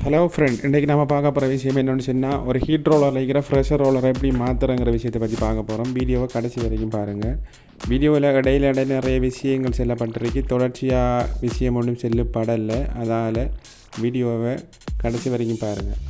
Hello friend, இன்றைக்கி நம்ம பார்க்க போகிற விஷயம் என்னென்னு சொன்னால், ஒரு ஹீட் ரோலரில் இருக்கிற ப்ரெஷர் ரோலரை எப்படி மாற்றுறங்கிற விஷயத்தை பற்றி பார்க்க போகிறோம். வீடியோவை கடைசி வரைக்கும் பாருங்கள். வீடியோவில் இடையில நிறைய விஷயங்கள் செல்லப்பட்டிருக்கு. தொடர்ச்சியாக விஷயம் ஒன்றும் செல்லப்படலை. அதால் வீடியோவை கடைசி வரைக்கும் பாருங்கள்.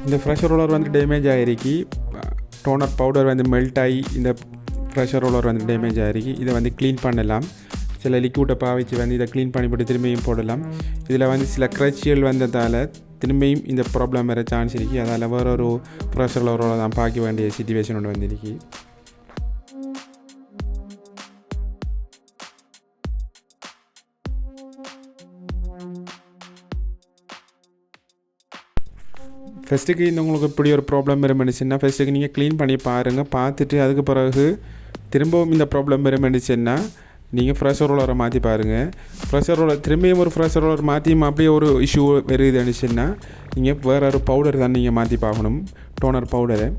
இந்த ப்ரெஷர் ரோலர் வந்து டேமேஜ் ஆகிருக்கு. டோனர் பவுடர் வந்து மெல்ட் ஆகி இந்த ப்ரெஷர் ரோலர் வந்து டேமேஜ் ஆகிருக்கு. இதை வந்து க்ளீன் பண்ணலாம். சில லிக்விடை பாவிச்சு வந்து இதை க்ளீன் பண்ணிவிட்டு திரும்பியும் போடலாம். இதில் வந்து சில கிரட்சிகள் வந்ததால் திரும்பியும் இந்த ப்ராப்ளம் வர சான்ஸ் இருக்குது. அதால் வேற ஒரு ப்ரெஷர் ரோலரை தான் பார்க்க வேண்டிய சிச்சுவேஷன் ஒன்று வந்திருக்கு. ஃபஸ்ட்டுக்கு இந்த உங்களுக்கு இப்படி ஒரு ப்ராப்ளம் இருந்துச்சுன்னா ஃபஸ்ட்டுக்கு நீங்கள் க்ளீன் பண்ணி பாருங்கள். பார்த்துட்டு அதுக்கு பிறகு திரும்பவும் இந்த ப்ராப்ளம் இருந்துச்சுன்னா நீங்கள் ப்ரெஷர் ரோலரை மாற்றி பாருங்கள். ப்ரெஷர் ரோலர் திரும்பியும் ஒரு ப்ரெஷர் ரோலர் மாற்றியும் அப்படியே ஒரு இஷ்யூ வருதுன்னுச்சுன்னா நீங்கள் வேறு ஒரு பவுடர் தான் நீங்கள் மாற்றி பார்க்கணும், டோனர் பவுடரை.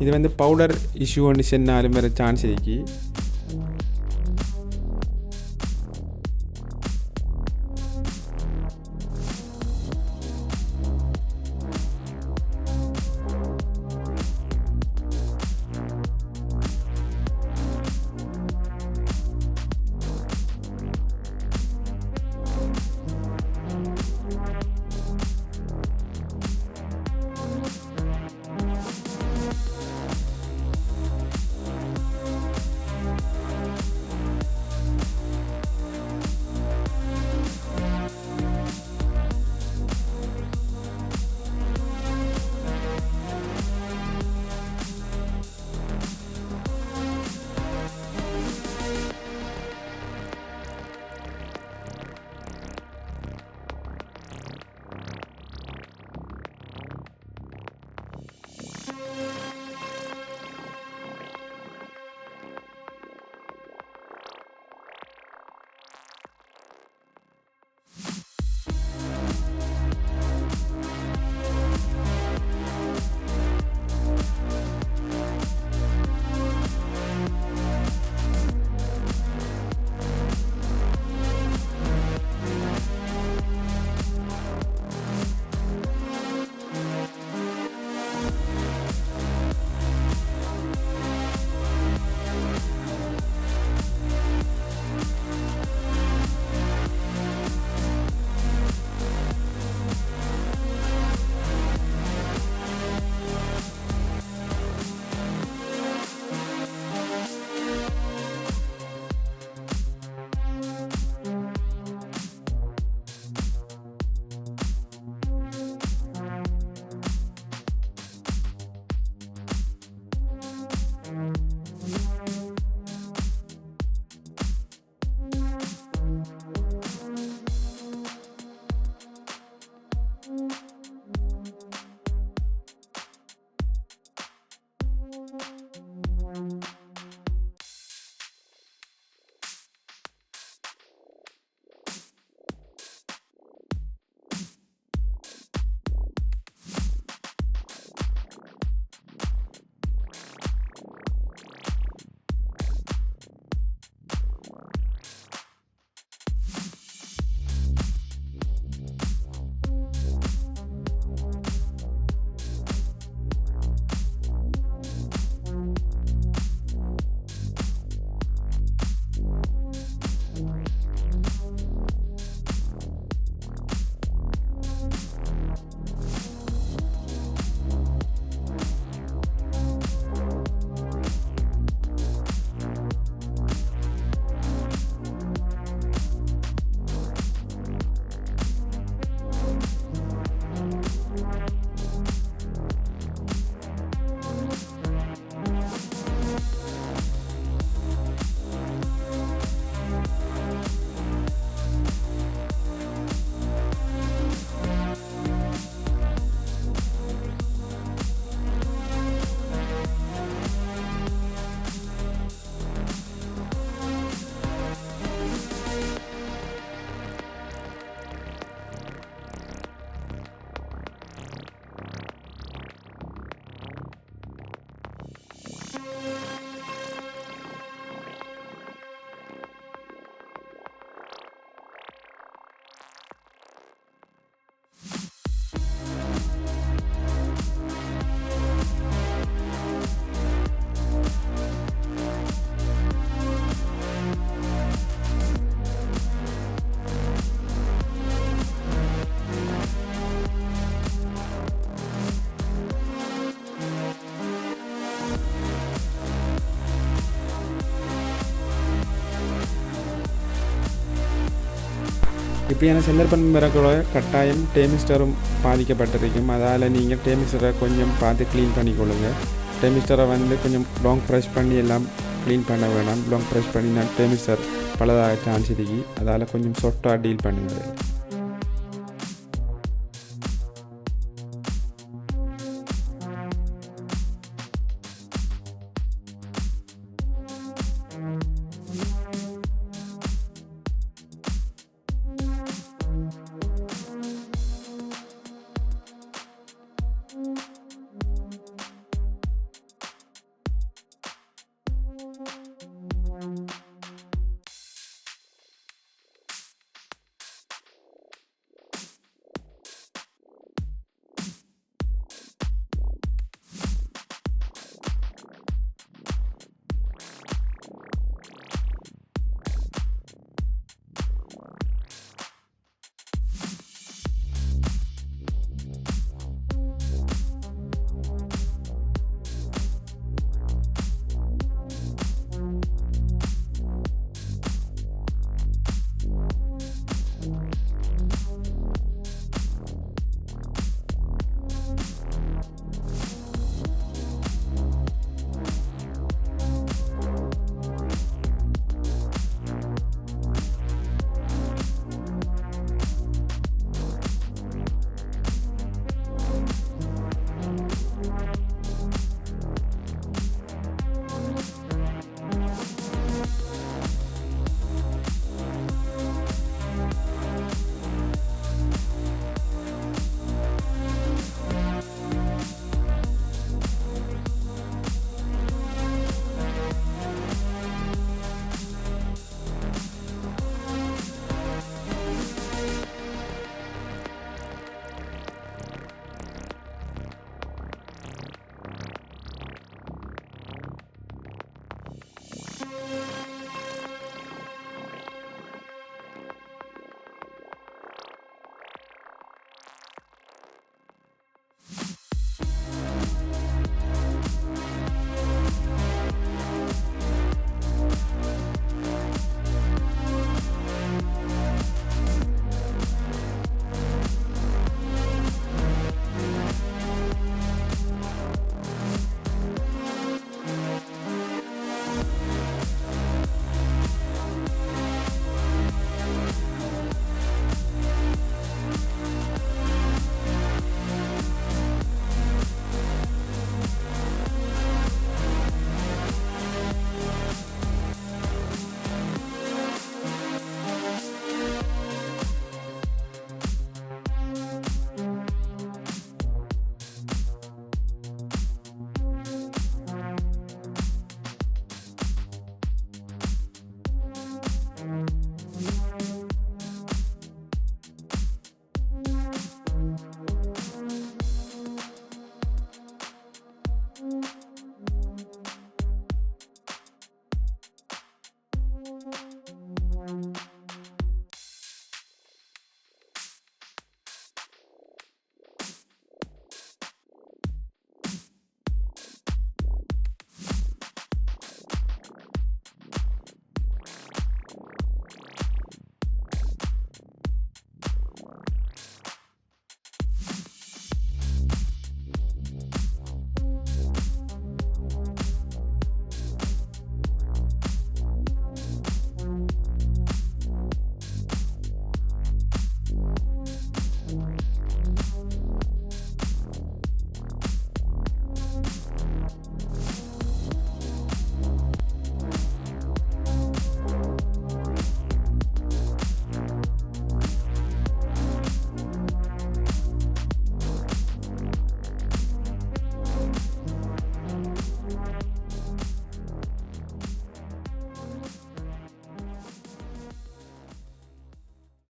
இது வந்து பவுடர் இஷ்யூ ஒன்று சென்னாலும் வேறு சான்ஸ் இருக்கு. இப்படியான சந்தர்ப்பம் வரக்கூட கட்டாயம் டேமிஸ்டரும் பாதிக்கப்பட்டிருக்கும். அதால் நீங்கள் டேமிஸ்டரை கொஞ்சம் பார்த்து க்ளீன் பண்ணிக்கொள்ளுங்க. டேமிஸ்டரை வந்து கொஞ்சம் லாங் ப்ரெஷ் பண்ணி எல்லாம் க்ளீன் பண்ண வேணாம். லாங் ப்ரெஷ் பண்ணி நான் டேமிஸ்டர் பலதாக சான்ஸ் இருக்கு. அதால் கொஞ்சம் சொட்டாக டீல் பண்ணுங்கள்.